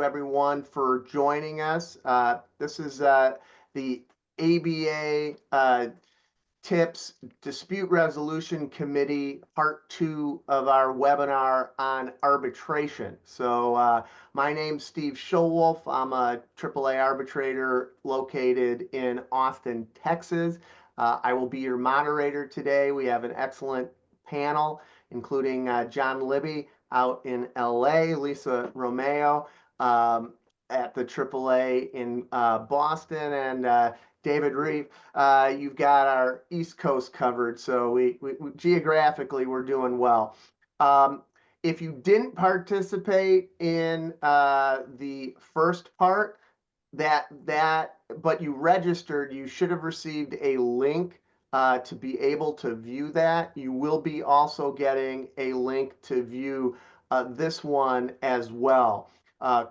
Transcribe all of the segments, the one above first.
everyone for joining us. This is the ABA Tips Dispute Resolution Committee, part 2 of our webinar on arbitration. So my name's Steve Schulwolf. I'm a AAA arbitrator located in Austin, Texas. I will be your moderator today. We have an excellent panel, including John Libby out in LA, Lisa Romeo at the AAA in Boston, and David Reif. You've got our East Coast covered, so we geographically we're doing well. If you didn't participate in the first part, but you registered, you should have received a link to be able to view that. You will be also getting a link to view this one as well.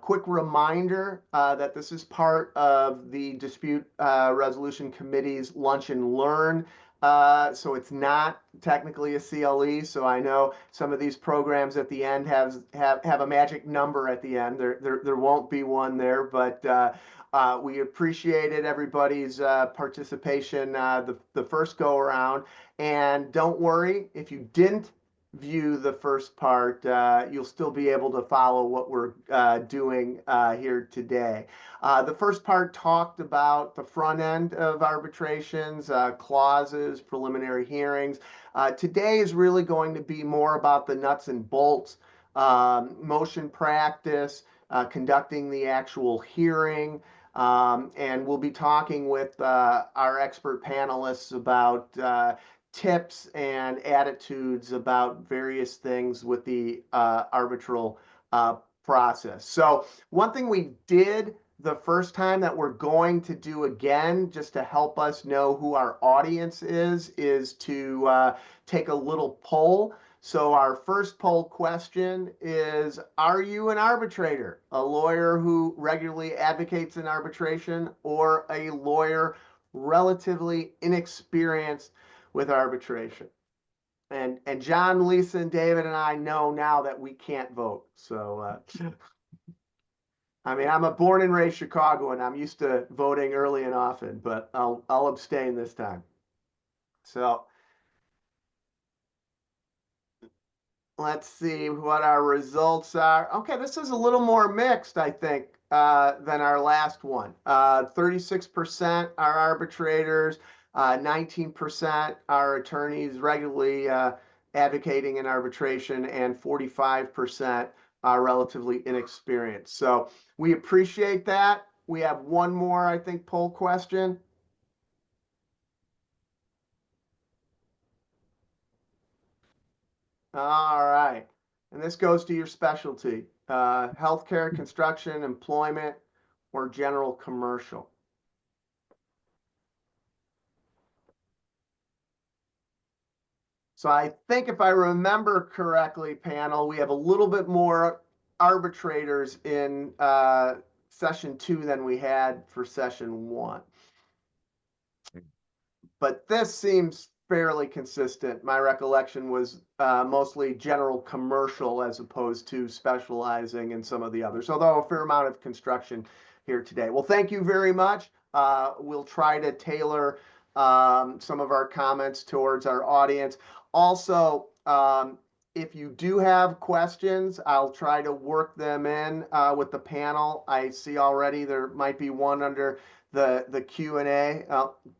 Quick reminder that this is part of the Dispute Resolution Committee's Lunch and Learn. So it's not technically a CLE. So I know some of these programs at the end have a magic number at the end. There won't be one there, but we appreciated everybody's participation the first go around. And don't worry, if you didn't view the first part, you'll still be able to follow what we're doing here today. The first part talked about the front end of arbitrations, clauses, preliminary hearings. Today is really going to be more about the nuts and bolts, motion practice, conducting the actual hearing, and we'll be talking with our expert panelists about tips and attitudes about various things with the arbitral process. So one thing we did the first time that we're going to do again, just to help us know who our audience is to take a little poll. So our first poll question is, are you an arbitrator, a lawyer who regularly advocates in arbitration, or a lawyer relatively inexperienced with arbitration? And John, Lisa, and David and I know now that we can't vote. So I mean, I'm a born and raised Chicagoan. I'm used to voting early and often, but I'll abstain this time. So let's see what our results are. Okay, this is a little more mixed, I think, than our last one. 36% are arbitrators, 19% are attorneys regularly advocating in arbitration, and 45% are relatively inexperienced. So we appreciate that. We have one more, I think, poll question. All right. And this goes to your specialty, healthcare, construction, employment, or general commercial. So I think if I remember correctly, panel, we have a little bit more arbitrators in session 2 than we had for session 1. But this seems fairly consistent. My recollection was mostly general commercial as opposed to specializing in some of the others, although a fair amount of construction here today. Well, thank you very much. We'll try to tailor some of our comments towards our audience. Also, if you do have questions, I'll try to work them in with the panel. I see already there might be one under the Q&A.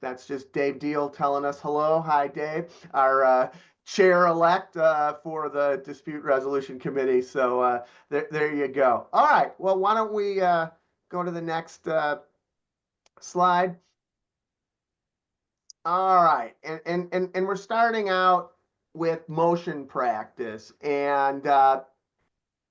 That's just Dave Deal telling us hello. Hi, Dave, our chair-elect for the Dispute Resolution Committee. So there you go. All right. Well, why don't we go to the next slide? All right. And we're starting out with motion practice. And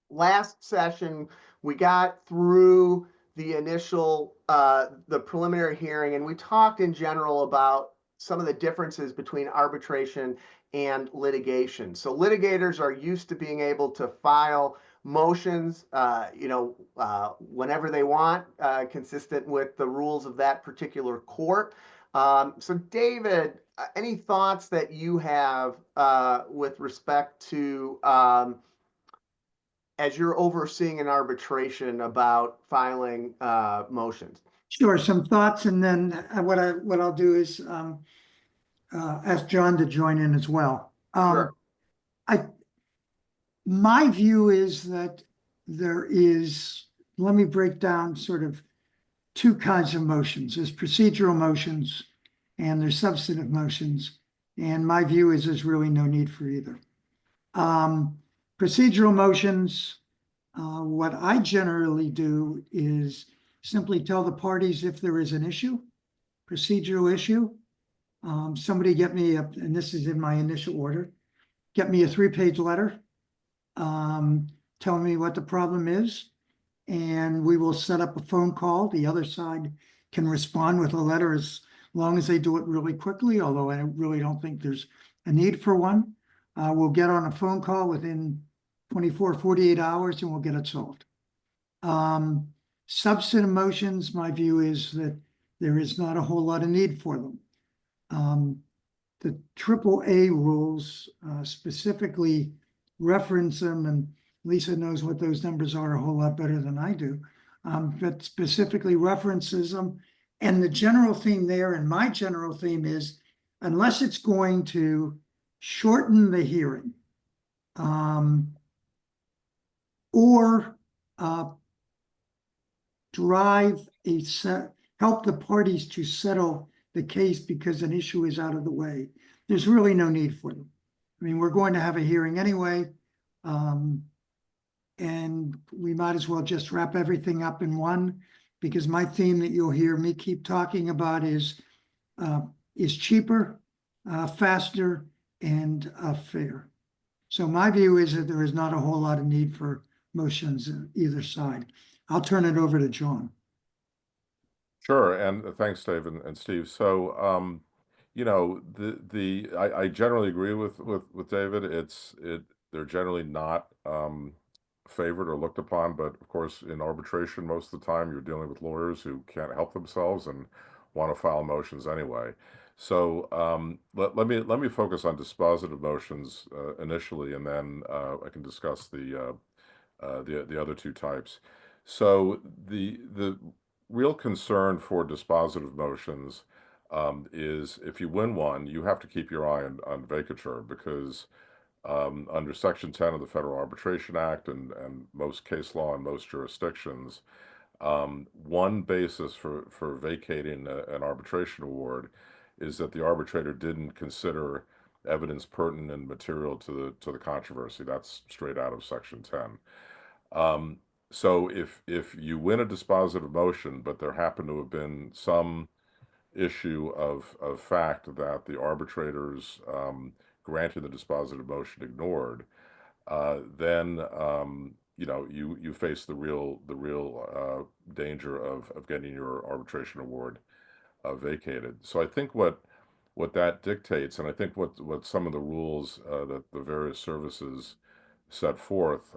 last session, we got through the initial, the preliminary hearing, and we talked in general about some of the differences between arbitration and litigation. So litigators are used to being able to file motions, whenever they want, consistent with the rules of that particular court. So David, any thoughts that you have with respect to as you're overseeing an arbitration about filing motions. Sure, some thoughts, and then what I'll do is ask John to join in as well. Sure. My view is that there is, let me break down sort of two kinds of motions. There's procedural motions and there's substantive motions. And my view is there's really no need for either. Procedural motions, what I generally do is simply tell the parties if there is an issue, procedural issue. Somebody get me, and this is in my initial order, get me a 3-page letter telling me what the problem is, and we will set up a phone call. The other side can respond with a letter as long as they do it really quickly, although I really don't think there's a need for one. We'll get on a phone call within 24, 48 hours and we'll get it solved. Substantive motions, my view is that there is not a whole lot of need for them. The AAA rules specifically reference them, and Lisa knows what those numbers are a whole lot better than I do, but specifically references them. And the general theme there, and my general theme is, unless it's going to shorten the hearing or help the parties to settle the case because an issue is out of the way, there's really no need for them. I mean, we're going to have a hearing anyway, and we might as well just wrap everything up in one, because my theme that you'll hear me keep talking about is cheaper, faster, and fair. So my view is that there is not a whole lot of need for motions either side. I'll turn it over to John. Sure, and thanks, Dave and Steve. So, you know, I generally agree with David. They're generally not favored or looked upon, but of course, in arbitration, most of the time, you're dealing with lawyers who can't help themselves and want to file motions anyway. So, let me focus on dispositive motions initially, and then I can discuss the other two types. So the real concern for dispositive motions is if you win one, you have to keep your eye on vacatur, because under Section 10 of the Federal Arbitration Act and most case law in most jurisdictions, one basis for vacating an arbitration award is that the arbitrator didn't consider evidence pertinent and material to the controversy. That's straight out of Section 10. So if you win a dispositive motion, but there happened to have been some issue of fact that the arbitrators granted the dispositive motion ignored, then you know, you face the real danger of getting your arbitration award vacated. So I think what that dictates, and I think what some of the rules that the various services set forth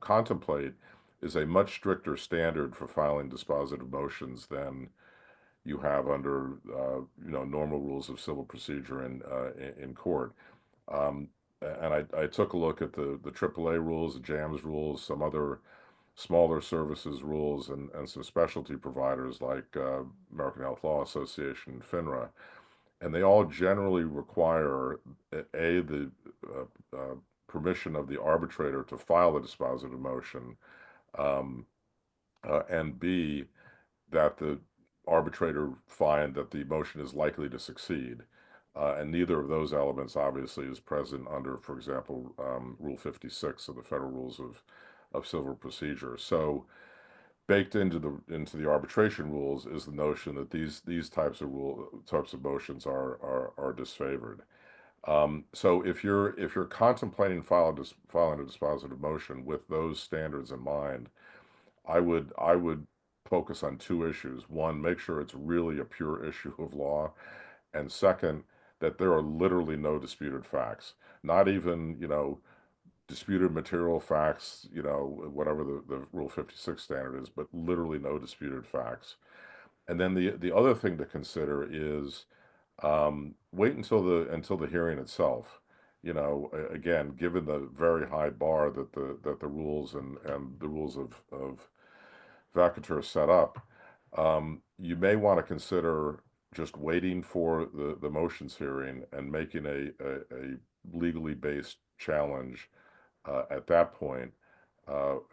contemplate, is a much stricter standard for filing dispositive motions than you have under you know, normal rules of civil procedure in court. And I took a look at the AAA rules, the JAMS rules, some other smaller services rules, and some specialty providers like American Health Law Association, FINRA, and they all generally require the permission of the arbitrator to file a dispositive motion, and B, that the arbitrator find that the motion is likely to succeed. And neither of those elements obviously is present under, for example, Rule 56 of the Federal Rules of Civil Procedure. So baked into the arbitration rules is the notion that these types of motions are disfavored. So if you're contemplating filing a dispositive motion with those standards in mind, I would focus on two issues. One, make sure it's really a pure issue of law, and second, that there are literally no disputed facts, not even, you know, disputed material facts, you know, whatever the Rule 56 standard is, but literally no disputed facts. And then the other thing to consider is wait until the hearing itself. again, given the very high bar that the rules and the rules of vacatur set up, you may want to consider just waiting for the motions hearing and making a legally based challenge at that point.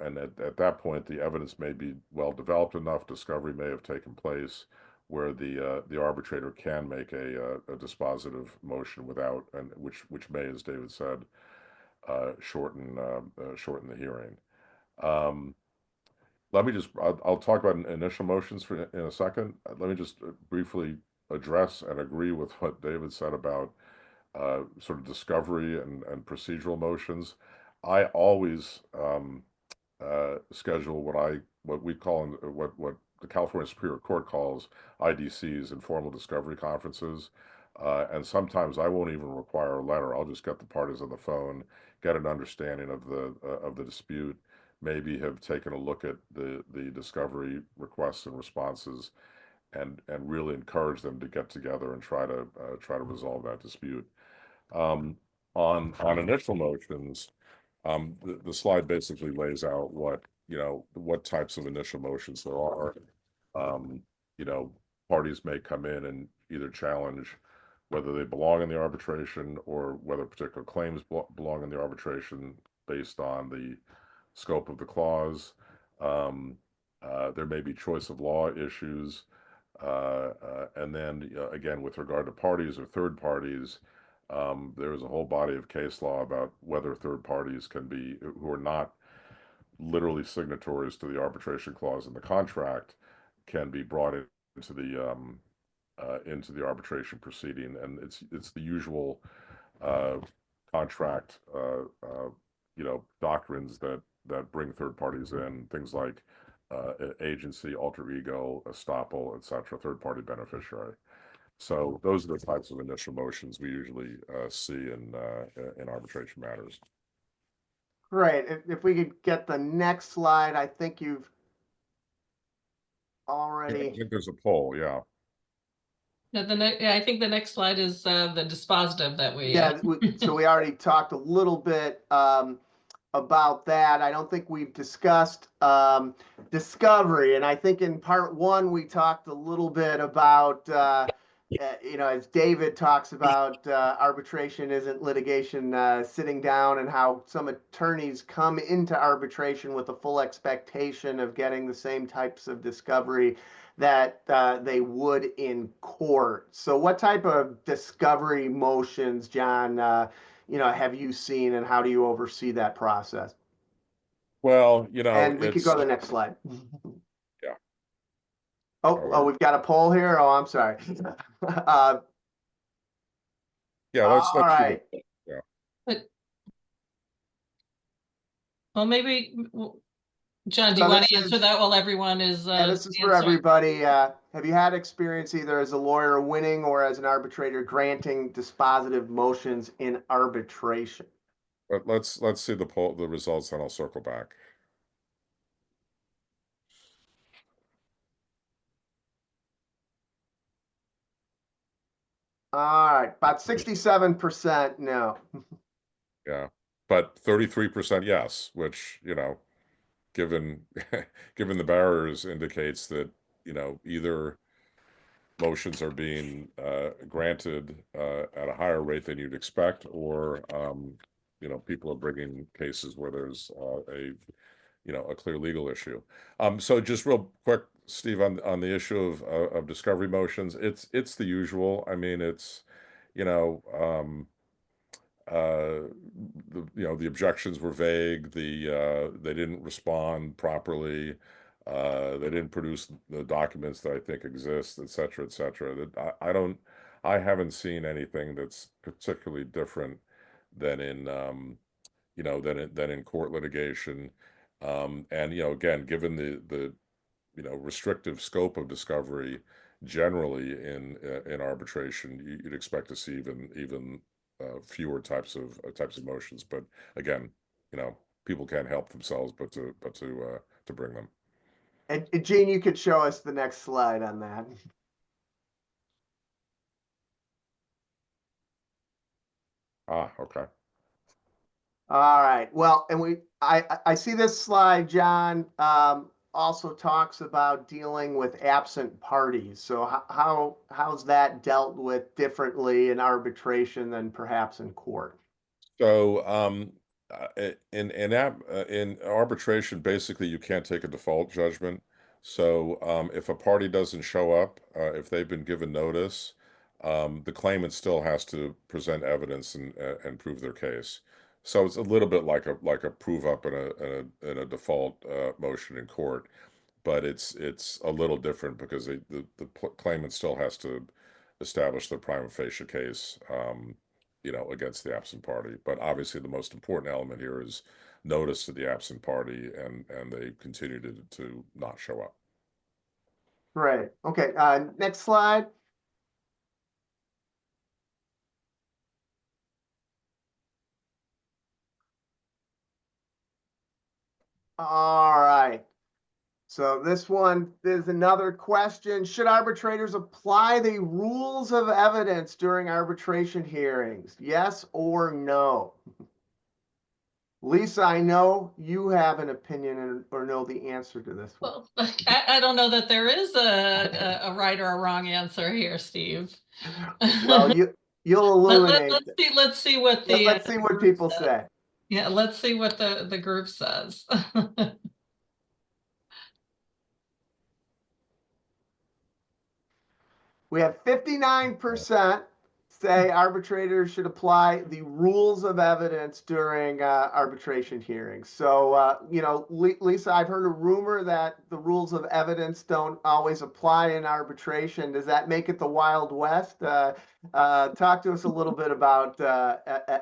And at that point, the evidence may be well developed enough, discovery may have taken place, where the arbitrator can make a dispositive motion without, and which may, as David said, shorten the hearing. Let me just, I'll talk about initial motions in a second. Let me just briefly address and agree with what David said about sort of discovery and procedural motions. I always schedule what we call, what the California Superior Court calls IDCs, informal discovery conferences. And sometimes I won't even require a letter. I'll just get the parties on the phone, get an understanding of the dispute, maybe have taken a look at the discovery requests and responses, and really encourage them to get together and try to resolve that dispute. On initial motions, the slide basically lays out what types of initial motions there are. Parties may come in and either challenge whether they belong in the arbitration or whether particular claims belong in the arbitration based on the scope of the clause. There may be choice of law issues. And then again, with regard to parties or third parties, there is a whole body of case law about whether third parties can be, who are not literally signatories to the arbitration clause in the contract, can be brought into the arbitration proceeding, and it's the usual contract doctrines that bring third parties in, things like agency, alter ego, estoppel, etc., third party beneficiary. So those are the types of initial motions we usually see in arbitration matters. Great. If we could get the next slide, I think you've I already. think there's a poll, yeah. I think the next slide is the dispositive that we. Yeah, so we already talked a little bit about that. I don't think we've discussed discovery, and I think in part one we talked a little bit about as David talks about arbitration isn't litigation, sitting down, and how some attorneys come into arbitration with a full expectation of getting the same types of discovery that they would in court. So what type of discovery motions, John, have you seen, and how do you oversee that process? Well, and we could go to the next slide. Yeah. Oh, we've got a poll here. Oh, I'm sorry. Yeah, all right. Well, maybe, John, do So you want this to answer is- that while everyone is Yeah, this is for answering? everybody. Have you had experience either as a lawyer winning or as an arbitrator granting dispositive motions in arbitration? But let's see the results, and I'll circle back. All right, about 67% no. Yeah, but 33% yes, which, given given the barriers, indicates that, either motions are being granted at a higher rate than you'd expect, or people are bringing cases where there's a clear legal issue. So just real quick, Steve, on the issue of discovery motions, it's the usual. I mean, it's the objections were vague. They didn't respond properly. They didn't produce the documents that I think exist, et cetera, et cetera. That I haven't seen anything that's particularly different than in than in court litigation. And again, given the restrictive scope of discovery generally in arbitration, you'd expect to see even fewer types of motions. But again, people can't help themselves but to bring them. And Gene, you could show us the next slide on that. Ah, okay. All right. Well, and I see this slide, John, also talks about dealing with absent parties. So how's that dealt with differently in arbitration than perhaps in court? So, in arbitration, basically, you can't take a default judgment. So, if a party doesn't show up, if they've been given notice, the claimant still has to present evidence and prove their case. So it's a little bit like a prove up in a default motion in court, but it's a little different because the claimant still has to establish the prima facie case, against the absent party. But obviously, the most important element here is notice to the absent party, and they continue to not show up. Right. Okay. Next slide. All right. So this one is another question. Should arbitrators apply the rules of evidence during arbitration hearings? Yes or no? Lisa, I know you have an opinion or know the answer to this one. Well, I don't know that there is a right or a wrong answer here, Steve. Well, you'll illuminate. Let's see what the Let's see what group people says. say. Yeah, let's see what the group says. We have 59% say arbitrators should apply the rules of evidence during arbitration hearings. So, Lisa, I've heard a rumor that the rules of evidence don't always apply in arbitration. Does that make it the Wild West? Talk to us a little bit about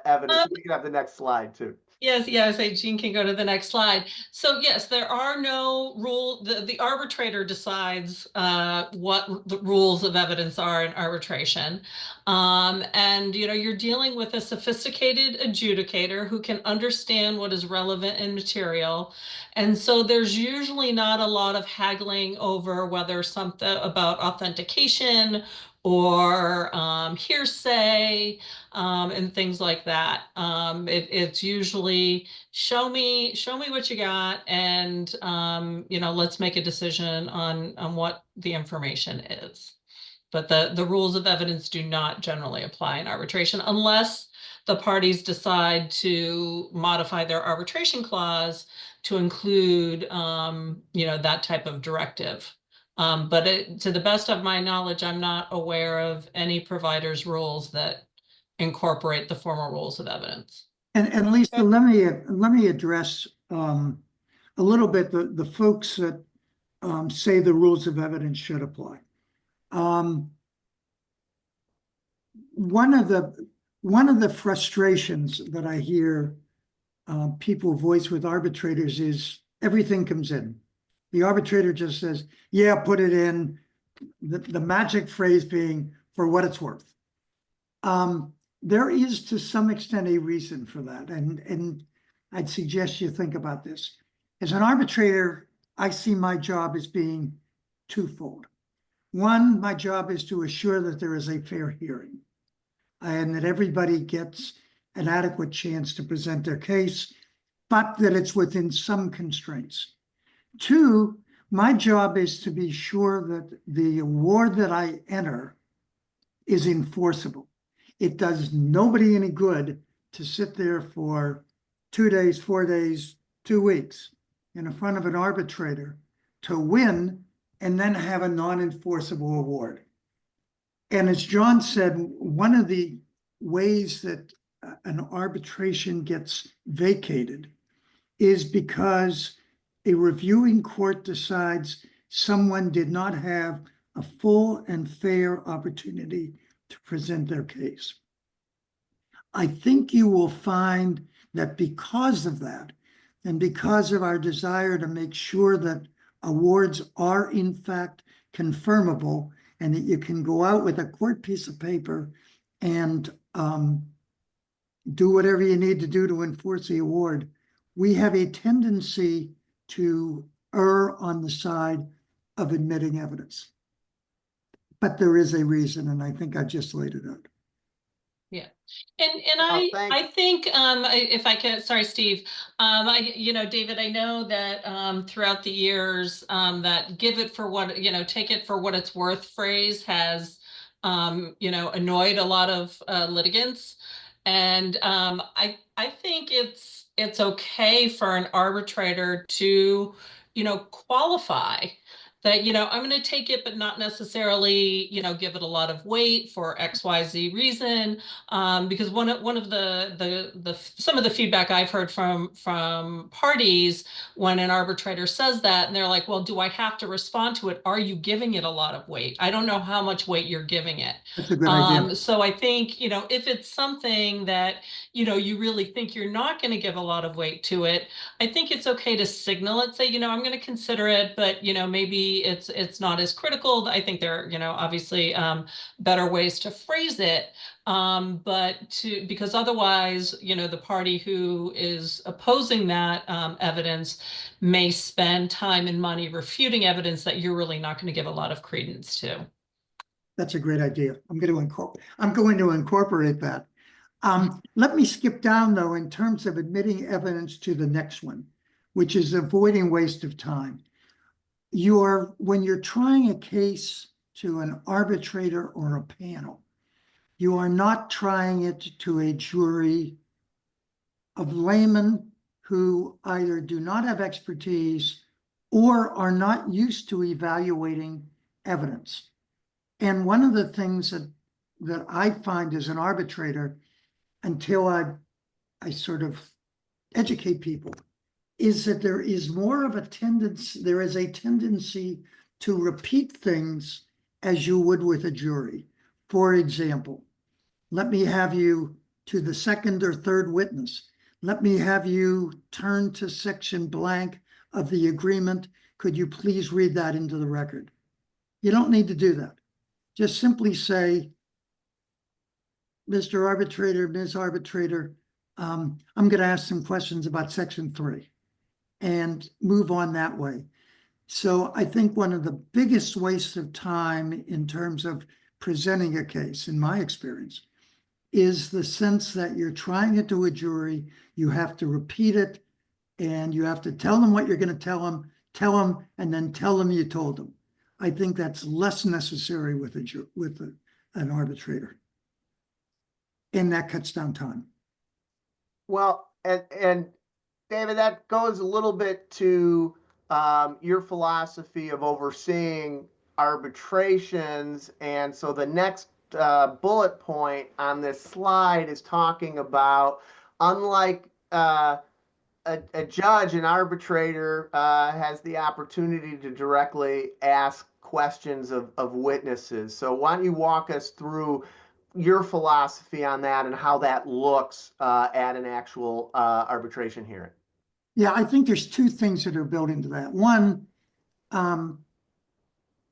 evidence. We can have the next slide too. Yes, Jean can go to the next slide. So yes, there are no rule. The arbitrator decides what the rules of evidence are in arbitration. And you're dealing with a sophisticated adjudicator who can understand what is relevant and material. And so there's usually not a lot of haggling over whether something about authentication or hearsay and things like that. It's usually show me what you got, and let's make a decision on what the information is. But the rules of evidence do not generally apply in arbitration unless the parties decide to modify their arbitration clause to include that type of directive. But to the best of my knowledge, I'm not aware of any provider's rules that incorporate the formal rules of evidence. And Lisa, let me address a little bit the folks that say the rules of evidence should apply. One of the frustrations that I hear people voice with arbitrators is everything comes in. The arbitrator just says, "Yeah, put it in." The magic phrase being "for what it's worth." There is to some extent a reason for that, and I'd suggest you think about this. As an arbitrator, I see my job as being twofold. One, my job is to assure that there is a fair hearing and that everybody gets an adequate chance to present their case, but that it's within some constraints. Two, my job is to be sure that the award that I enter is enforceable. It does nobody any good to sit there for 2 days, 4 days, 2 weeks in front of an arbitrator to win and then have a non-enforceable award. And as John said, one of the ways that an arbitration gets vacated is because a reviewing court decides someone did not have a full and fair opportunity to present their case. I think you will find that because of that, and because of our desire to make sure that awards are in fact confirmable, and that you can go out with a court piece of paper and do whatever you need to do to enforce the award, we have a tendency to err on the side of admitting evidence. But there is a reason, and I think I just laid it out. And Well, I think if I can, sorry, Steve, David, I know that throughout the years that give it for what, take it for what it's worth phrase has annoyed a lot of litigants. And I think it's okay for an arbitrator to, qualify that, I'm going to take it, but not necessarily, give it a lot of weight for XYZ reason. Because one of the some of the feedback I've heard from parties when an arbitrator says that, and they're like, well, do I have to respond to it? Are you giving it a lot of weight? I don't know how much weight you're giving it. That's a good idea. So I think, if it's something that, you really think you're not going to give a lot of weight to it, I think it's okay to signal it, say, I'm going to consider it, but, maybe it's not as critical. I think there are, obviously better ways to phrase it. Because otherwise, the party who is opposing that evidence may spend time and money refuting evidence that you're really not going to give a lot of credence to. That's a great idea. I'm going to incorporate that. Let me skip down though in terms of admitting evidence to the next one, which is avoiding waste of time. When you're trying a case to an arbitrator or a panel, you are not trying it to a jury of laymen who either do not have expertise or are not used to evaluating evidence. And one of the things that I find as an arbitrator, until I sort of educate people, is that there is a tendency to repeat things as you would with a jury. For example, let me have you to the second or third witness. Let me have you turn to section blank of the agreement. Could you please read that into the record? You don't need to do that. Just simply say, Mr. Arbitrator, Ms. Arbitrator, I'm going to ask some questions about section 3 and move on that way. So I think one of the biggest wastes of time in terms of presenting a case, in my experience, is the sense that you're trying it to a jury, you have to repeat it, and you have to tell them what you're going to tell them, and then tell them you told them. I think that's less necessary with an arbitrator. And that cuts down time. Well, and David, that goes a little bit to your philosophy of overseeing arbitrations. And so the next bullet point on this slide is talking about, unlike a judge, an arbitrator has the opportunity to directly ask questions of witnesses. So why don't you walk us through your philosophy on that and how that looks at an actual arbitration hearing? Yeah, I think there's two things that are built into that. One,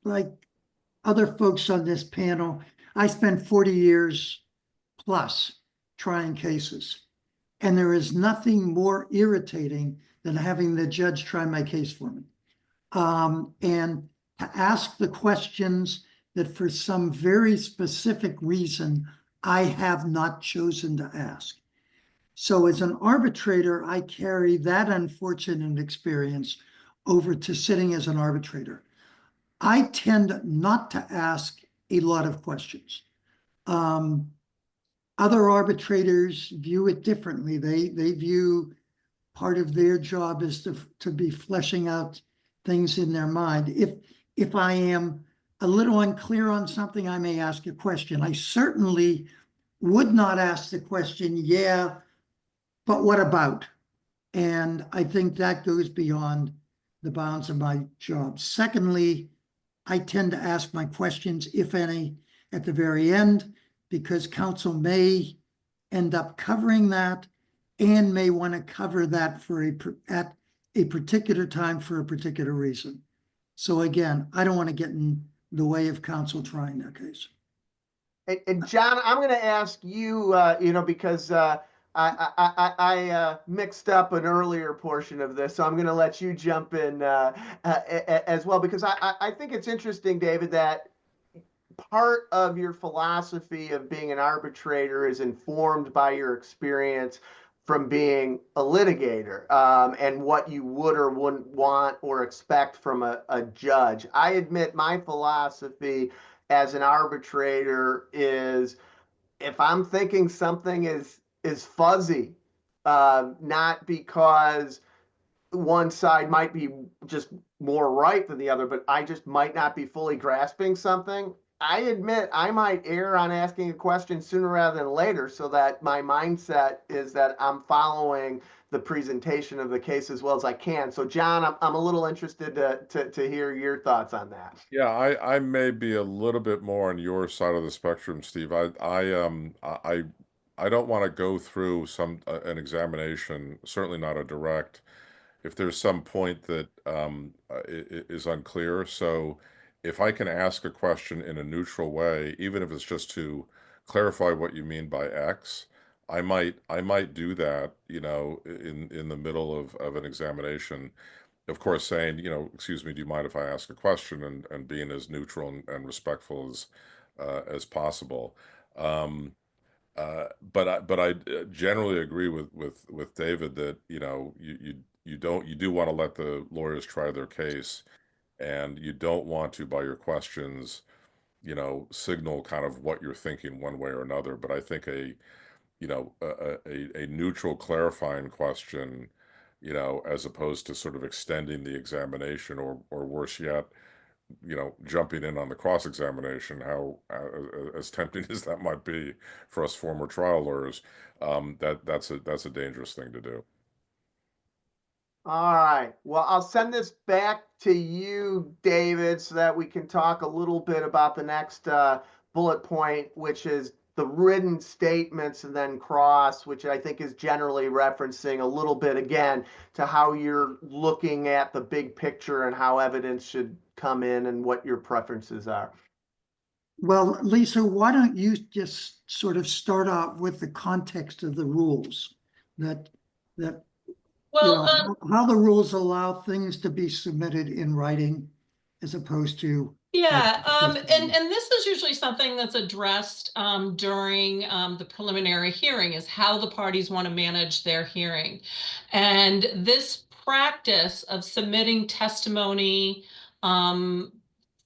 like other folks on this panel, I spent 40 years plus trying cases. And there is nothing more irritating than having the judge try my case for me. And to ask the questions that for some very specific reason, I have not chosen to ask. So as an arbitrator, I carry that unfortunate experience over to sitting as an arbitrator. I tend not to ask a lot of questions. Other arbitrators view it differently. They view part of their job is to be fleshing out things in their mind. If I am a little unclear on something, I may ask a question. I certainly would not ask the question, yeah, but what about? And I think that goes beyond the bounds of my job. Secondly, I tend to ask my questions, if any, at the very end, because counsel may end up covering that and may want to cover that at a particular time for a particular reason. So again, I don't want to get in the way of counsel trying that case. And John, I'm going to ask you, because I mixed up an earlier portion of this, so I'm going to let you jump in as well, because I think it's interesting, David, that part of your philosophy of being an arbitrator is informed by your experience from being a litigator, and what you would or wouldn't want or expect from a judge. I admit my philosophy as an arbitrator is, if I'm thinking something is fuzzy, not because one side might be just more right than the other, but I just might not be fully grasping something, I admit I might err on asking a question sooner rather than later, so that my mindset is that I'm following the presentation of the case as well as I can. So John, I'm a little interested to hear your thoughts on that. Yeah, I may be a little bit more on your side of the spectrum, Steve. I don't want to go through an examination, certainly not a direct, if there's some point that is unclear. So if I can ask a question in a neutral way, even if it's just to clarify what you mean by X, I might do that, in the middle of an examination. Of course, saying, excuse me, do you mind if I ask a question, and being as neutral and respectful as possible. Um, but I generally agree with David that you do want to let the lawyers try their case, and you don't want to, by your questions, signal kind of what you're thinking one way or another. But I think a neutral clarifying question, as opposed to sort of extending the examination, or worse yet, jumping in on the cross-examination, how as tempting as that might be for us former trial lawyers, that's a dangerous thing to do. All right. Well, I'll send this back to you, David, so that we can talk a little bit about the next bullet point, which is the written statements and then cross, which I think is generally referencing a little bit, again, to how you're looking at the big picture and how evidence should come in and what your preferences are. Well, Lisa, why don't you just sort of start out with the context of the rules, that Well, how the rules allow things to be submitted in writing as opposed to. yeah, and this is usually something that's addressed during the preliminary hearing, is how the parties want to manage their hearing. And this practice of submitting testimony from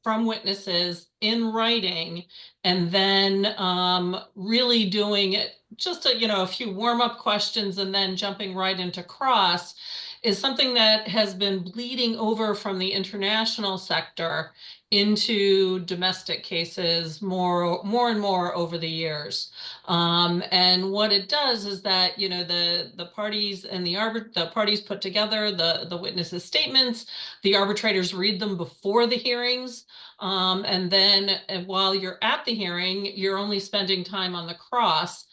witnesses in writing, and then really doing it just a few warm-up questions and then jumping right into cross, is something that has been bleeding over from the international sector into domestic cases more and more over the years. And what it does is that, the parties and the parties put together the witnesses' statements, the arbitrators read them before the hearings. And then while you're at the hearing, you're only spending time on the cross,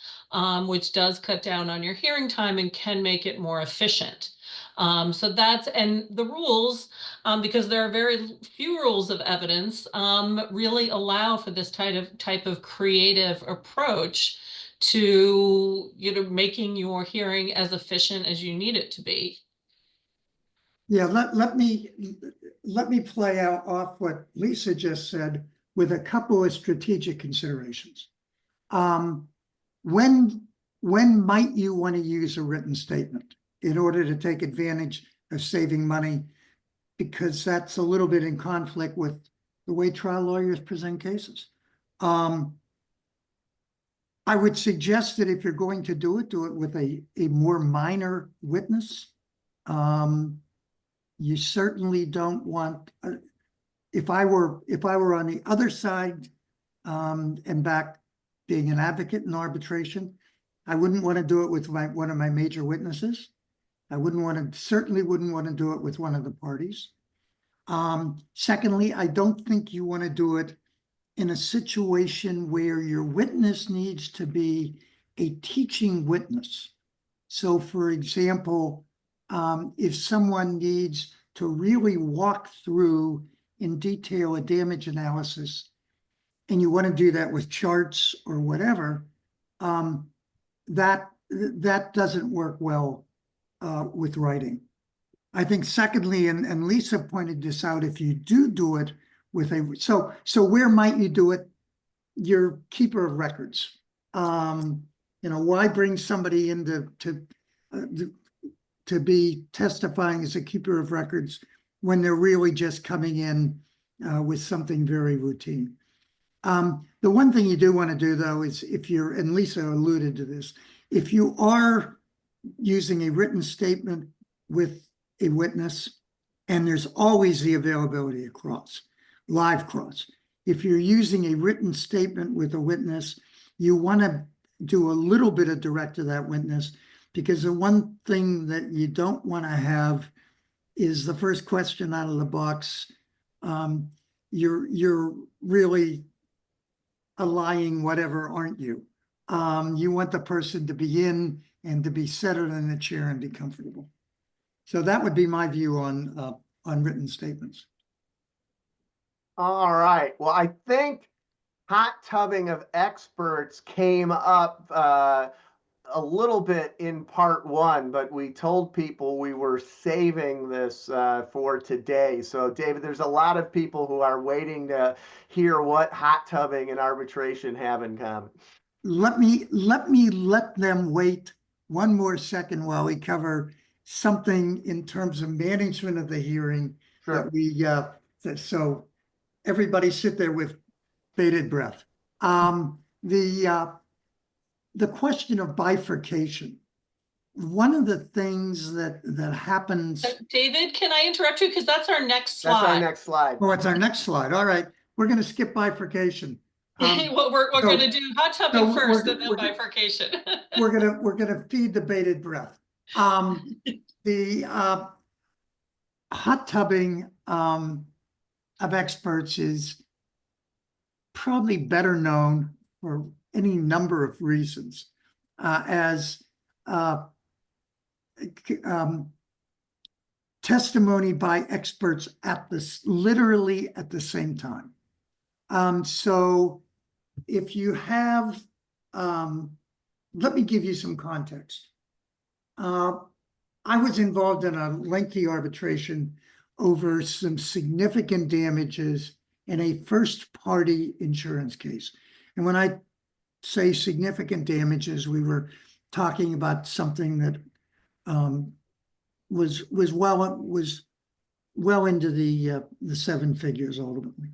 which does cut down on your hearing time and can make it more efficient. So and the rules, because there are very few rules of evidence, really allow for this type of creative approach to, making your hearing as efficient as you need it to be. Yeah, let me play out off what Lisa just said with a couple of strategic considerations. When might you want to use a written statement in order to take advantage of saving money? Because that's a little bit in conflict with the way trial lawyers present cases. I would suggest that if you're going to do it with a more minor witness. You certainly don't want, if I were on the other side and back being an advocate in arbitration, I wouldn't want to do it with one of my major witnesses. I certainly wouldn't want to do it with one of the parties. Secondly, I don't think you want to do it in a situation where your witness needs to be a teaching witness. So for example, if someone needs to really walk through in detail a damage analysis, and you want to do that with charts or whatever, that doesn't work well with writing. I think secondly, and Lisa pointed this out, if you do it with so where might you do it? your keeper of records. You know, why bring somebody in to be testifying as a keeper of records when they're really just coming in with something very routine? The one thing you do want to do, though, is if you're, and Lisa alluded to this, if you are using a written statement with a witness, and there's always the availability of cross, live cross. If you're using a written statement with a witness, you want to do a little bit of direct to that witness, because the one thing that you don't want to have is the first question out of the box. You're really a lying whatever, aren't you? You want the person to be in and to be settled in the chair and be comfortable. So that would be my view on written statements. All right. Well, I think hot tubbing of experts came up a little bit in part one, but we told people we were saving this for today. So, David, there's a lot of people who are waiting to hear what hot tubbing and arbitration have in common. Let them wait one more second while we cover something in terms of management of the hearing. Sure. That we so everybody sit there with bated breath. The question of bifurcation. One of the things that happens. David, can I interrupt you? Because that's our next slide. That's our next slide. Oh, it's our next slide. All right. We're going to skip bifurcation. Well, we're going to do hot tubbing first and then bifurcation. we're gonna feed the bated breath. The hot tubbing of experts is probably better known for any number of reasons as testimony by experts literally at the same time. So if you have, let me give you some context. I was involved in a lengthy arbitration over some significant damages in a first-party insurance case. And when I say significant damages, we were talking about something that was well into the seven figures ultimately.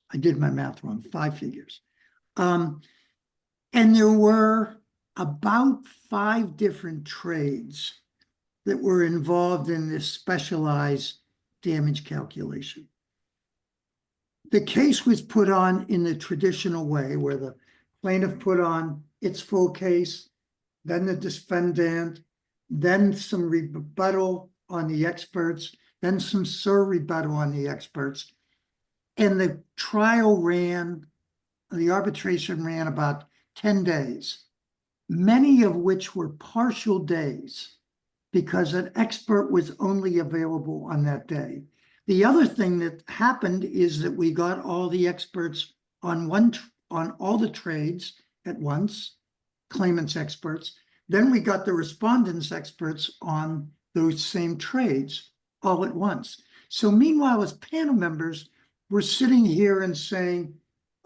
I did my math wrong, 5 figures. And there were about 5 different trades that were involved in this specialized damage calculation. The case was put on in the traditional way where the plaintiff put on its full case, then the defendant, then some rebuttal on the experts, then some rebuttal on the experts. And the arbitration ran about 10 days, many of which were partial days because an expert was only available on that day. The other thing that happened is that we got all the experts on all the trades at once, claimants experts. Then we got the respondents experts on those same trades all at once. So meanwhile, as panel members, we're sitting here and saying,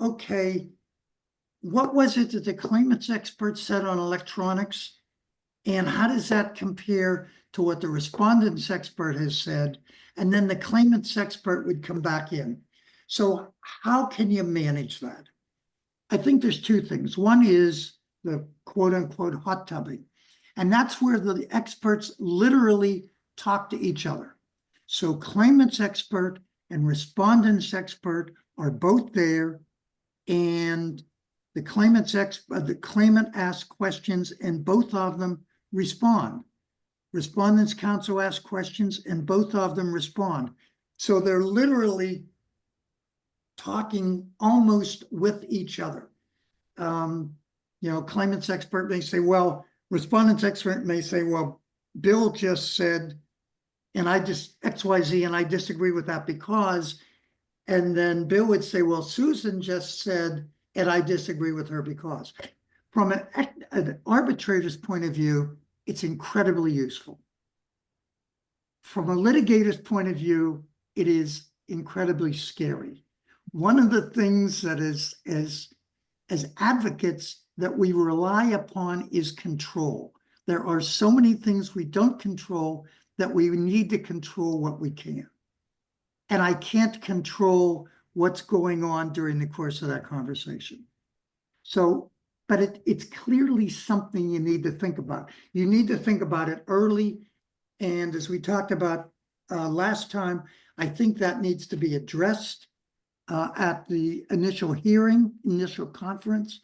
okay, what was it that the claimants expert said on electronics? And how does that compare to what the respondents expert has said? And then the claimants expert would come back in. So how can you manage that? I think there's 2 things. One is the quote unquote hot tubbing. And that's where the experts literally talk to each other. So claimants expert and respondents expert are both there, and the claimant asks questions and both of them respond. Respondents counsel asks questions and both of them respond. So they're literally talking almost with each other. Claimants expert may say, well, respondents expert may say, well, Bill just said, and I just XYZ, and I disagree with that because, and then Bill would say, well, Susan just said, and I disagree with her because. From an arbitrator's point of view, it's incredibly useful. From a litigator's point of view, it is incredibly scary. One of the things that is as advocates that we rely upon is control. There are so many things we don't control that we need to control what we can. And I can't control what's going on during the course of that conversation. So, but it's clearly something you need to think about. You need to think about it early. And as we talked about last time, I think that needs to be addressed at the initial hearing, initial conference,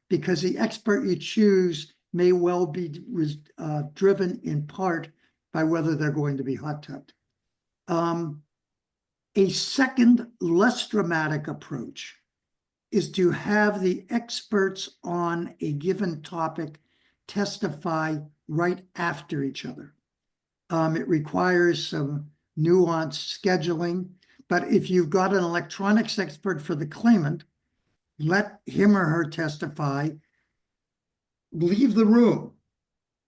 because the expert you choose may well be driven in part by whether they're going to be hot tubbed. A second, less dramatic approach is to have the experts on a given topic testify right after each other. It requires some nuanced scheduling, but if you've got an electronics expert for the claimant, let him or her testify, leave the room.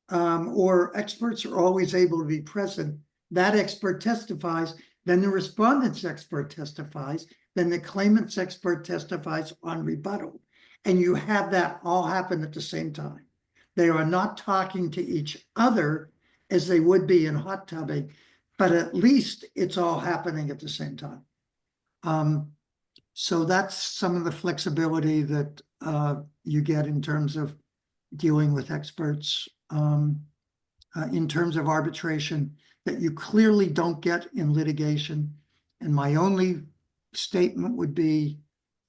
Or experts are always able to be present. That expert testifies, then the respondent's expert testifies, then the claimant's expert testifies on rebuttal. And you have that all happen at the same time. They are not talking to each other as they would be in hot tubbing, but at least it's all happening at the same time. So that's some of the flexibility that you get in terms of dealing with experts. In terms of arbitration, that you clearly don't get in litigation. And my only statement would be,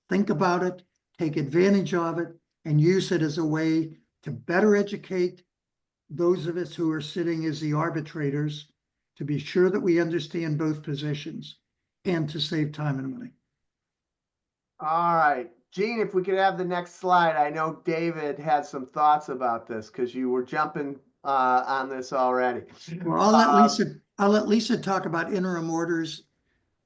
think about it, take advantage of it, and use it as a way to better educate those of us who are sitting as the arbitrators, to be sure that we understand both positions and to save time and money. All right, Gene, if we could have the next slide. I know David had some thoughts about this because you were jumping on this already. Well, I'll let Lisa talk about interim orders,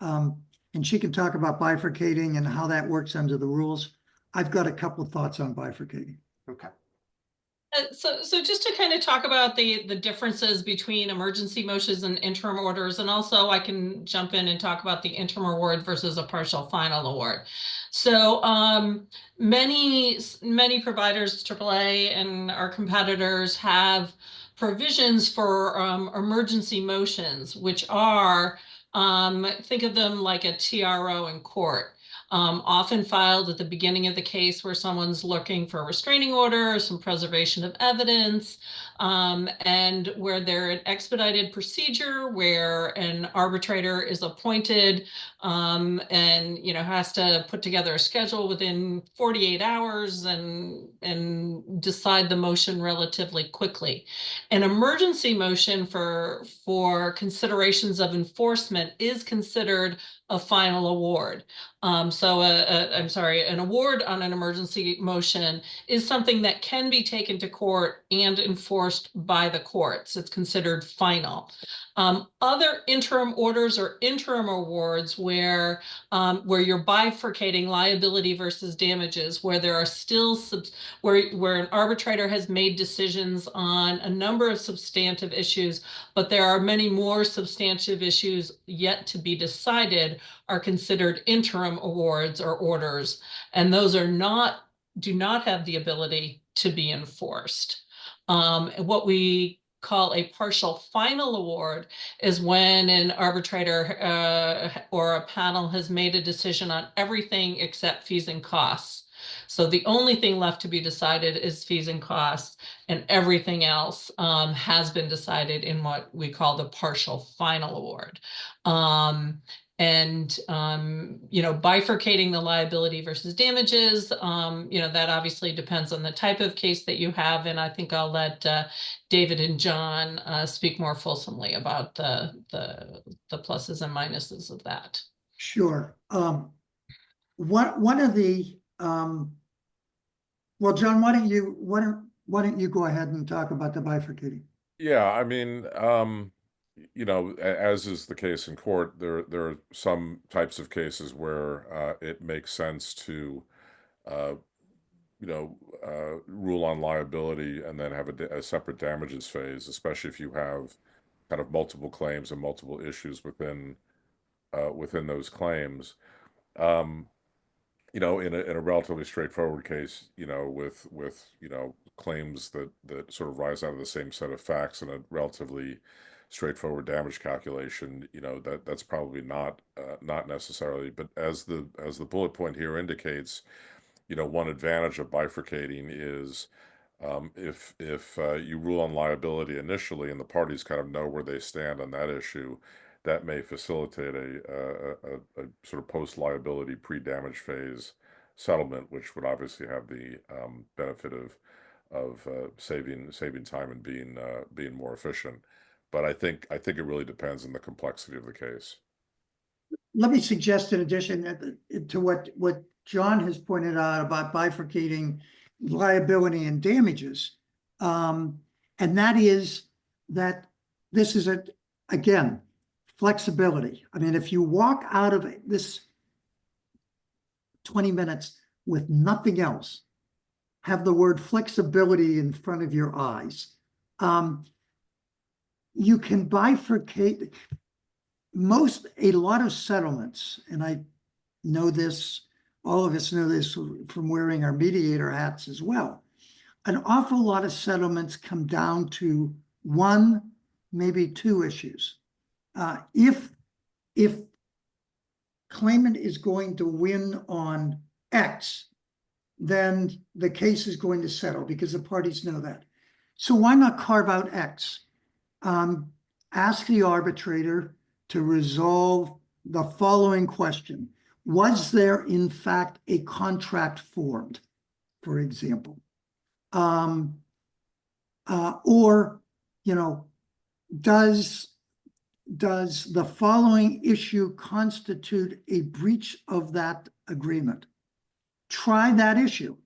and she can talk about bifurcating and how that works under the rules. I've got a couple of thoughts on bifurcating. Okay. So just to kind of talk about the differences between emergency motions and interim orders, and also I can jump in and talk about the interim award versus a partial final award. So many providers, AAA and our competitors, have provisions for emergency motions, which are, think of them like a TRO in court. Often filed at the beginning of the case where someone's looking for a restraining order, some preservation of evidence, and where they're an expedited procedure where an arbitrator is appointed and has to put together a schedule within 48 hours and decide the motion relatively quickly. An emergency motion for considerations of enforcement is considered a final award. An award on an emergency motion is something that can be taken to court and enforced by the courts. It's considered final. Other interim orders or interim awards where you're bifurcating liability versus damages, where there are still where an arbitrator has made decisions on a number of substantive issues, but there are many more substantive issues yet to be decided, are considered interim awards or orders, and those do not have the ability to be enforced. What we call a partial final award is when an arbitrator or a panel has made a decision on everything except fees and costs. So the only thing left to be decided is fees and costs, and everything else has been decided in what we call the partial final award. Bifurcating the liability versus damages, that obviously depends on the type of case that you have. And I think I'll let David and John speak more fulsomely about the pluses and minuses of that. Sure. One of the, well, John, why don't you go ahead and talk about the bifurcating? Yeah, I mean, as is the case in court, there are some types of cases where it makes sense to, rule on liability and then have a separate damages phase, especially if you have kind of multiple claims and multiple issues within within those claims. Um, in a relatively straightforward case, with claims that sort of rise out of the same set of facts in a relatively straightforward damage calculation, that's probably not necessarily. But as the bullet point here indicates, one advantage of bifurcating is if you rule on liability initially and the parties kind of know where they stand on that issue, that may facilitate a sort of post-liability pre-damage phase settlement, which would obviously have the benefit of saving time and being more efficient. But I think it really depends on the complexity of the case. Let me suggest in addition to what John has pointed out about bifurcating liability and damages. And that is that this is again, flexibility. I mean, if you walk out of this 20 minutes with nothing else, have the word flexibility in front of your eyes, you can bifurcate a lot of settlements, and I know this, all of us know this from wearing our mediator hats as well. An awful lot of settlements come down to one, maybe two issues. If claimant is going to win on X, then the case is going to settle because the parties know that. So why not carve out X? Ask the arbitrator to resolve the following question. Was there, in fact, a contract formed, for example? Or, does the following issue constitute a breach of that agreement? Try that issue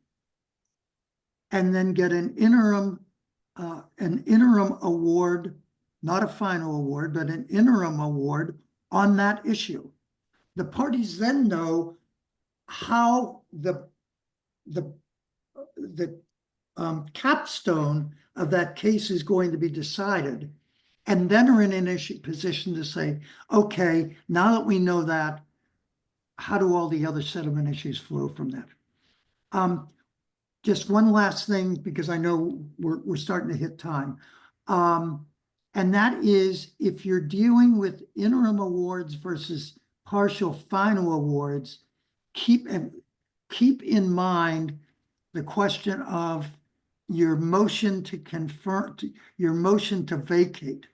and then get an interim award, not a final award, but an interim award on that issue. The parties then know how the capstone of that case is going to be decided, and then are in an position to say, okay, now that we know that, how do all the other settlement issues flow from that? Just one last thing, because I know we're starting to hit time. And that is, if you're dealing with interim awards versus partial final awards, keep in mind the question of your motion to confirm, your motion to vacate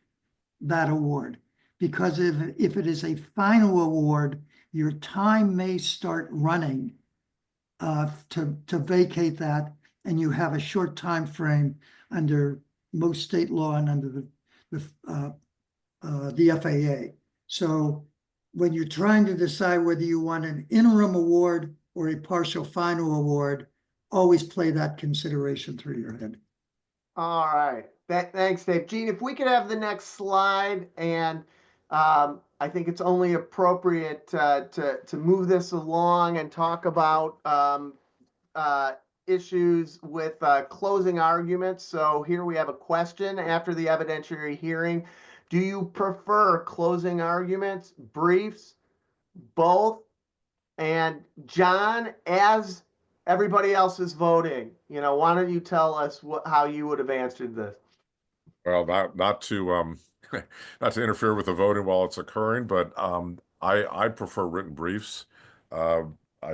that award. Because if it is a final award, your time may start running to vacate that, and you have a short time frame under most state law and under the FAA. So when you're trying to decide whether you want an interim award or a partial final award, always play that consideration through your head. All right. Thanks, Dave. Gene, if we could have the next slide, and I think it's only appropriate to move this along and talk about issues with closing arguments. So here we have a question after the evidentiary hearing. Do you prefer closing arguments, briefs, both? And John, as everybody else is voting, why don't you tell us how you would have answered this? Well, not to not to interfere with the voting while it's occurring, but I prefer written briefs. I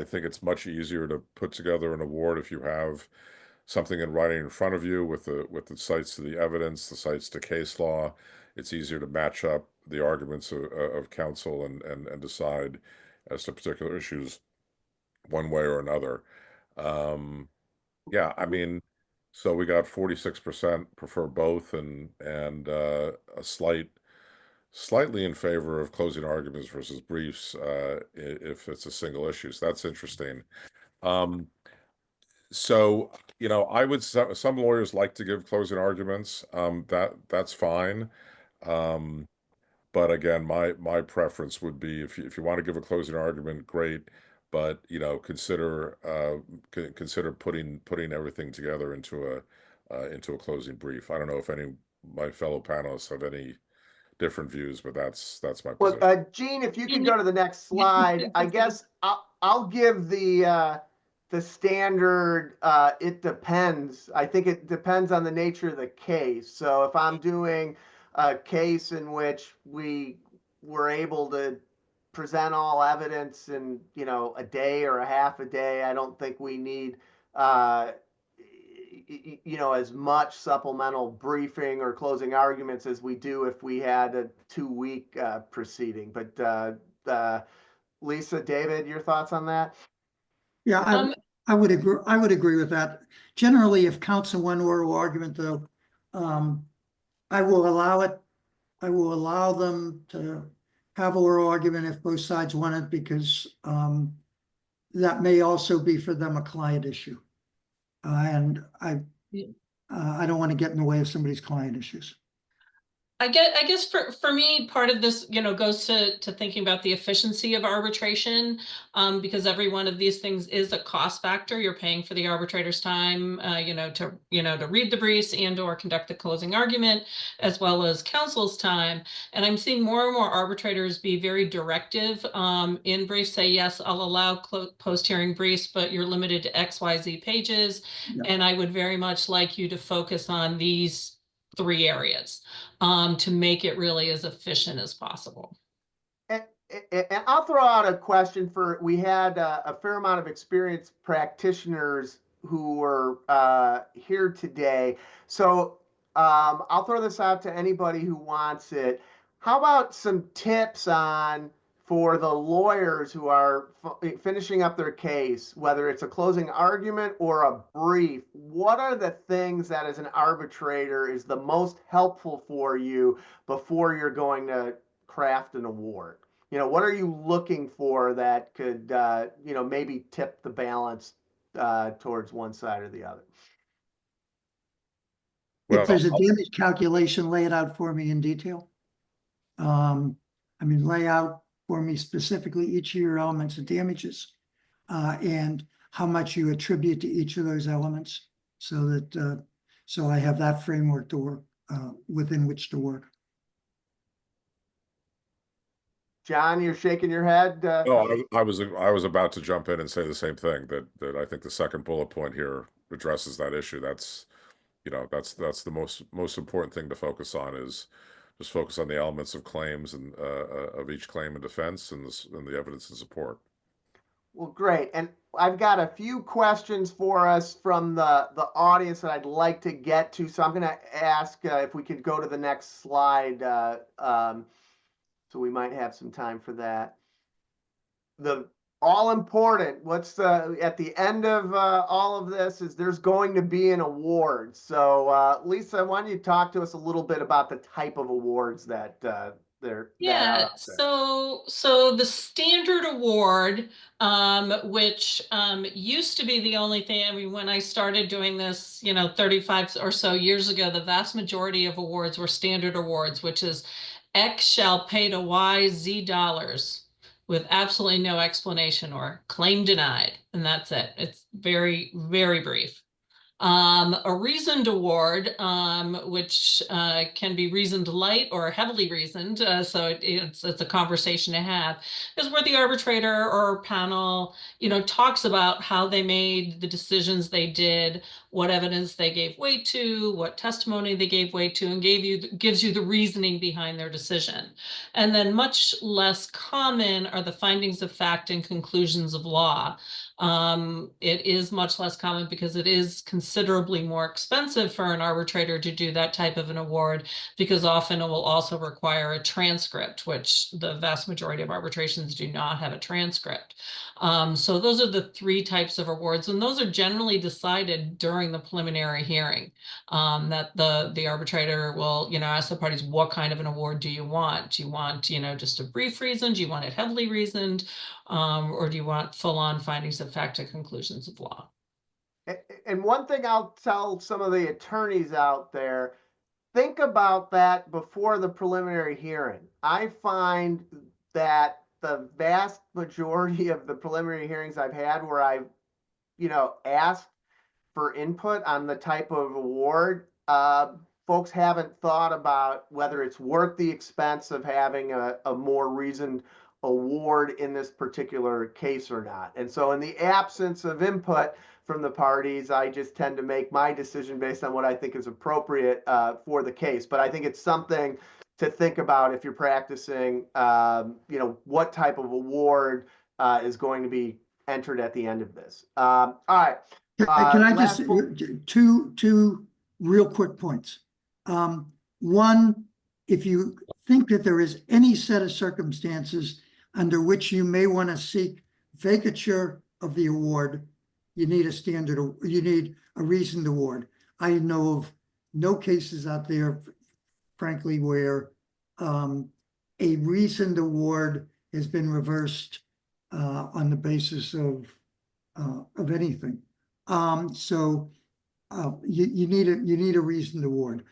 think it's much easier to put together an award if you have something in writing in front of you with the cites to the evidence, the cites to case law. It's easier to match up the arguments of counsel and decide as to particular issues one way or another. Yeah, I mean, so we got 46% prefer both, and a slightly in favor of closing arguments versus briefs if it's a single issue. So that's interesting. So I would some lawyers like to give closing arguments. That's fine. But again, my preference would be if you want to give a closing argument, great. But consider putting everything together into a closing brief. I don't know if any of my fellow panelists have any different views, but that's my Well, position. Gene, if you You can know- go to the next slide, I guess I'll give the standard, it depends. I think it depends on the nature of the case. So if I'm doing a case in which we were able to present all evidence in, a day or a half a day, I don't think we need, as much supplemental briefing or closing arguments as we do if we had a 2-week proceeding. But Lisa, David, your thoughts on that? Yeah, I would agree. I would agree with that. Generally, if counsel one oral argument, though, I will allow it. I will allow them to have oral argument if both sides want it, because that may also be for them a client issue. And I don't want to get in the way of somebody's client issues. I guess for me, part of this, goes to thinking about the efficiency of arbitration, because every one of these things is a cost factor. You're paying for the arbitrator's time, to read the briefs and or conduct the closing argument, as well as counsel's time. And I'm seeing more and more arbitrators be very directive in briefs, say, yes, I'll allow post-hearing briefs, but you're limited to XYZ pages. Yeah. And I would very much like you to focus on these 3 areas. To make it really as efficient as possible. And I'll throw out a question we had a fair amount of experienced practitioners who were here today. So I'll throw this out to anybody who wants it. How about some tips for the lawyers who are finishing up their case, whether it's a closing argument or a brief? What are the things that as an arbitrator is the most helpful for you before you're going to craft an award? What are you looking for that could, maybe tip the balance towards one side or the other? If Well, there's a damage calculation, lay it out for me in detail. Lay out for me specifically each of your elements of damages, and how much you attribute to each of those elements, so that so I have that framework to work within which to work. John, you're shaking your head. no, I was about to jump in and say the same thing, that I think the second bullet point here addresses that issue. That's that's the most important thing to focus on, is just focus on the elements of claims and of each claim and defense, and the evidence and support. Well, great. And I've got a few questions for us from the audience that I'd like to get to. So I'm going to ask if we could go to the next slide. So we might have some time for that. The all important, at the end of all of this is there's going to be an award. So Lisa, why don't you talk to us a little bit about the type of awards that that are out there? So the standard award, which used to be the only thing. I mean, when I started doing this, 35 or so years ago, the vast majority of awards were standard awards, which is X shall pay to Y Z dollars with absolutely no explanation, or claim denied, and that's it. It's very, very brief. A reasoned award, which can be reasoned light or heavily reasoned, so it's a conversation to have, is where the arbitrator or panel, talks about how they made the decisions they did, what evidence they gave weight to, what testimony they gave weight to, and gives you the reasoning behind their decision. And then much less common are the findings of fact and conclusions of law. It is much less common because it is considerably more expensive for an arbitrator to do that type of an award, because often it will also require a transcript, which the vast majority of arbitrations do not have a transcript. So those are the 3 types of awards, and those are generally decided during the preliminary hearing. That the arbitrator will, ask the parties, what kind of an award do you want? Do you want, just a brief reason? Do you want it heavily reasoned? Or do you want full-on findings of fact and conclusions of law? And one thing I'll tell some of the attorneys out there, think about that before the preliminary hearing. I find that the vast majority of the preliminary hearings I've had where I've, asked for input on the type of award, folks haven't thought about whether it's worth the expense of having a more reasoned award in this particular case or not. And so in the absence of input from the parties, I just tend to make my decision based on what I think is appropriate for the case. But I think it's something to think about if you're practicing, what type of award is going to be entered at the end of this. All right. Can I just, last po- two real quick points. One, if you think that there is any set of circumstances under which you may want to seek vacature of the award, you need a reasoned award. I know of no cases out there, frankly, where a reasoned award has been reversed on the basis of anything. So you need a reasoned award.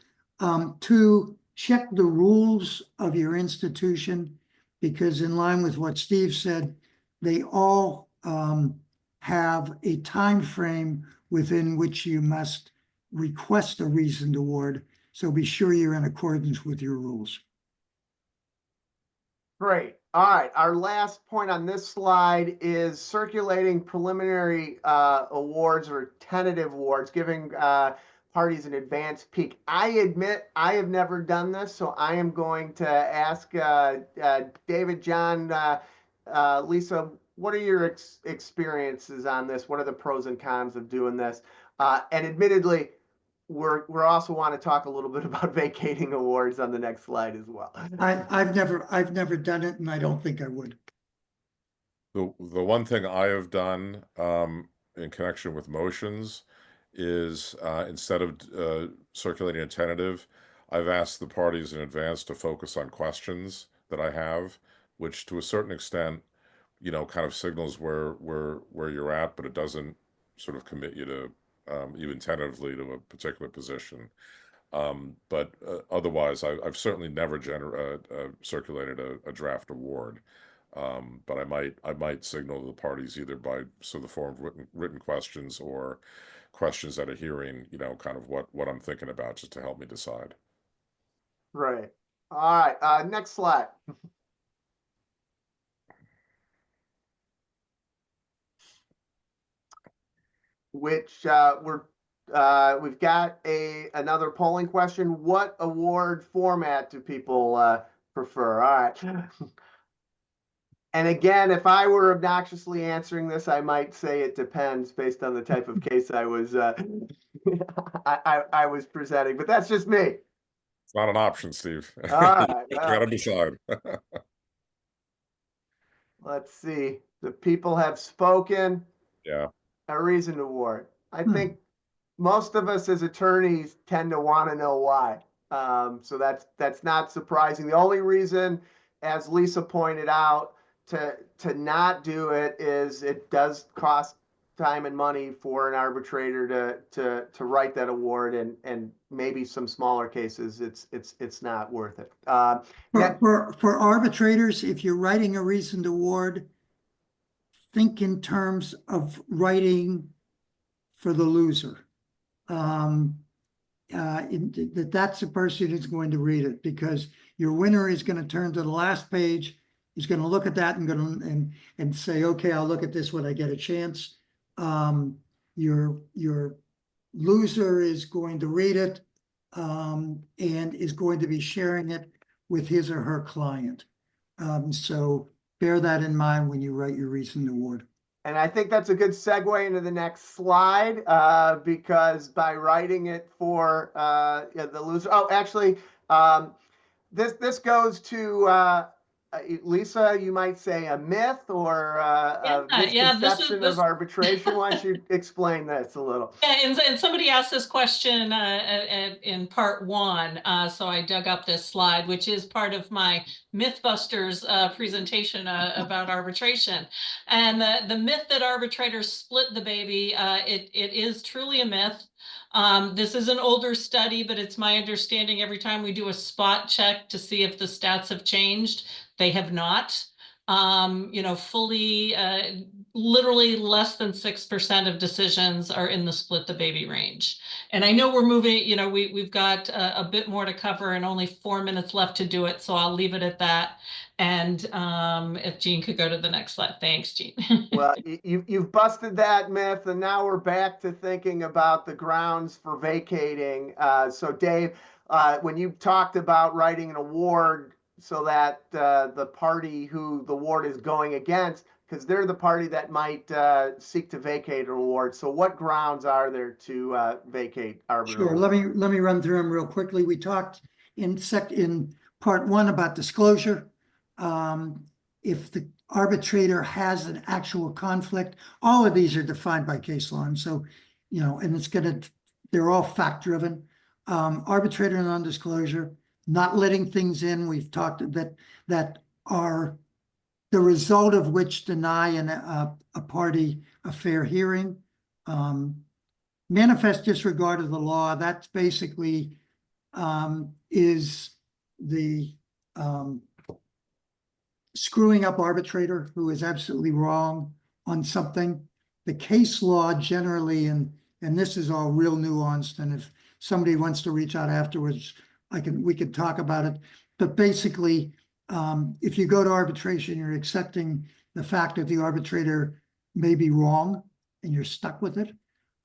Two, check the rules of your institution, because in line with what Steve said, they all have a time frame within which you must request a reasoned award. So be sure you're in accordance with your rules. Great. All right. Our last point on this slide is circulating preliminary awards or tentative awards, giving parties an advance peek. I admit I have never done this, so I am going to ask David, John, Lisa, what are your experiences on this? What are the pros and cons of doing this? And admittedly, we're also want to talk a little bit about vacating awards on the next slide as well. I've never done it, and I don't think I would. The one thing I have done in connection with motions is instead of circulating a tentative, I've asked the parties in advance to focus on questions that I have, which to a certain extent, kind of signals where you're at, but it doesn't sort of commit you to even tentatively to a particular position. But otherwise, I've certainly never circulated a draft award. But I might signal to the parties either by the form of written questions or questions at a hearing, kind of what I'm thinking about, just to help me decide. Right. All right. Next slide. Which we've got another polling question. What award format do people prefer? All right. And again, if I were obnoxiously answering this, I might say it depends based on the type of case I was I was presenting, but that's just me. It's not an option, Steve. All right. You gotta decide. Let's see. The people have spoken. Yeah. A reasoned award. I think most of us as attorneys tend to want to know why. So that's not surprising. The only reason, as Lisa pointed out, to not do it is it does cost time and money for an arbitrator to write that award, and maybe some smaller cases it's not worth it. For arbitrators, if you're writing a reasoned award, think in terms of writing for the loser. That's the person who's going to read it, because your winner is going to turn to the last page. He's going to look at that and say, okay, I'll look at this when I get a chance. Your loser is going to read it and is going to be sharing it with his or her client. So bear that in mind when you write your reasoned award. And I think that's a good segue into the next slide, because by writing it for the loser. Oh, actually, this goes to Lisa. You might say a myth or a misconception of arbitration. Why don't you explain this a little? Yeah, and somebody asked this question in part one, so I dug up this slide, which is part of my Mythbusters presentation about arbitration. And the myth that arbitrators split the baby, it is truly a myth. This is an older study, but it's my understanding every time we do a spot check to see if the stats have changed, they have not. fully, literally less than 6% of decisions are in the split the baby range. And I know we're moving, we've got a bit more to cover and only 4 minutes left to do it. So I'll leave it at that. And if Jean could go to the next slide. Thanks, Jean. Well, you've busted that myth, and now we're back to thinking about the grounds for vacating. So Dave, when you talked about writing an award so that the party who the award is going against, because they're the party that might seek to vacate an award. So what grounds are there to vacate arbitral? Sure, let me run through them real quickly. We talked in part one about disclosure. If the arbitrator has an actual conflict, all of these are defined by case law. And so, and they're all fact driven. Arbitrator non-disclosure, not letting things in. We've talked that are the result of which deny a party a fair hearing. Manifest disregard of the law, that's basically is the screwing up arbitrator who is absolutely wrong on something. The case law generally, and this is all real nuanced, and if somebody wants to reach out afterwards, we could talk about it. But basically, if you go to arbitration, you're accepting the fact that the arbitrator may be wrong and you're stuck with it.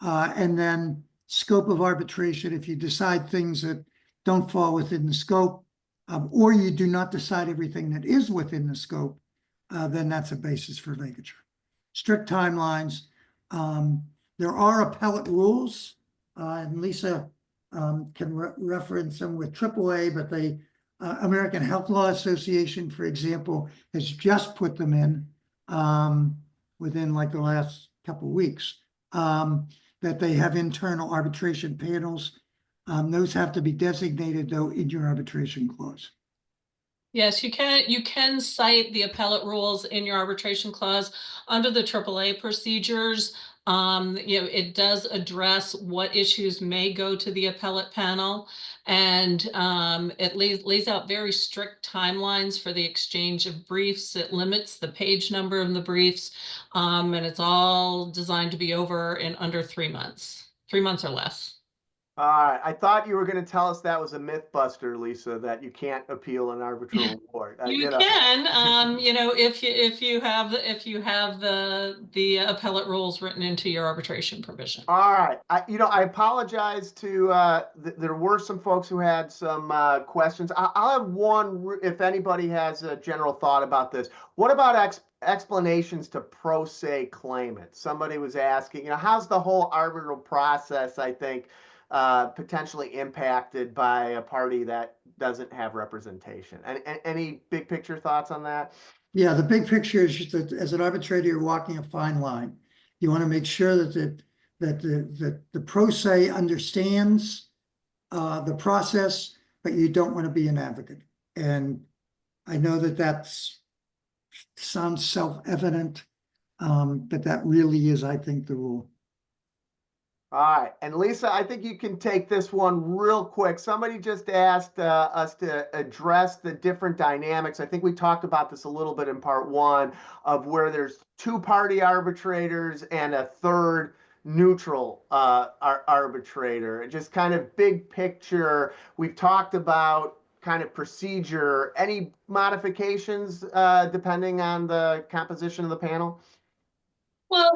And then scope of arbitration, if you decide things that don't fall within the scope, or you do not decide everything that is within the scope, then that's a basis for vacature. Strict timelines. There are appellate rules, and Lisa can reference them with AAA, but the American Health Law Association, for example, has just put them in within like the last couple of weeks, that they have internal arbitration panels. Those have to be designated, though, in your arbitration clause. Yes, you can cite the appellate rules in your arbitration clause under the AAA procedures. It does address what issues may go to the appellate panel, and it lays out very strict timelines for the exchange of briefs. It limits the page number of the briefs, and it's all designed to be over in under 3 months, 3 months or less. All right. I thought you were going to tell us that was a myth buster, Lisa, that you can't appeal an arbitral award. You can, if you have the appellate rules written into your arbitration provision. All right. I apologize to there were some folks who had some questions. I'll have one if anybody has a general thought about this. What about explanations to pro se claimants? Somebody was asking, how's the whole arbitral process, I think, potentially impacted by a party that doesn't have representation? Any big picture thoughts on that? Yeah, the big picture is just that as an arbitrator, you're walking a fine line. You want to make sure that the pro se understands the process, but you don't want to be an advocate. And I know that sounds self-evident, but that really is, I think, the rule. All right. And Lisa, I think you can take this one real quick. Somebody just asked us to address the different dynamics. I think we talked about this a little bit in part one, of where there's two-party arbitrators and a third neutral arbitrator. Just kind of big picture. We've talked about kind of procedure. Any modifications depending on the composition of the panel? Well,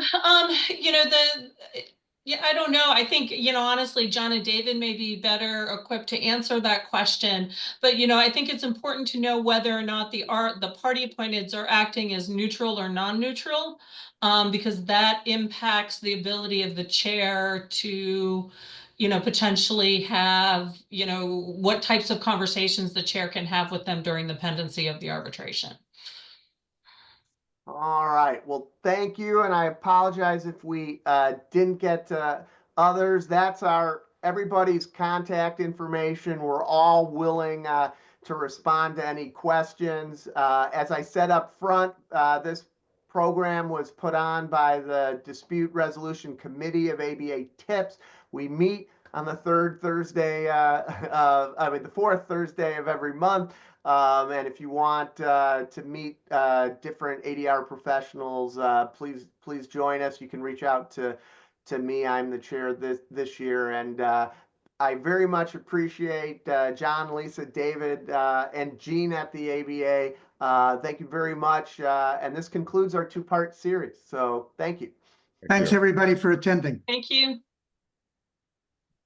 yeah, I don't know. I think, honestly, John and David may be better equipped to answer that question. But, I think it's important to know whether or not the party appointeds are acting as neutral or non-neutral, because that impacts the ability of the chair to, potentially have, what types of conversations the chair can have with them during the pendency of the arbitration. All right. Well, thank you. And I apologize if we didn't get to others. That's everybody's contact information. We're all willing to respond to any questions. As I said up front, this program was put on by the Dispute Resolution Committee of ABA TIPS. We meet on the third Thursday, the fourth Thursday of every month. And if you want to meet different ADR professionals, please join us. You can reach out to me. I'm the chair this year, and I very much appreciate John, Lisa, David, and Jean at the ABA. Thank you very much. And this concludes our two-part series. So thank you. Thanks, everybody, for attending. Thank you.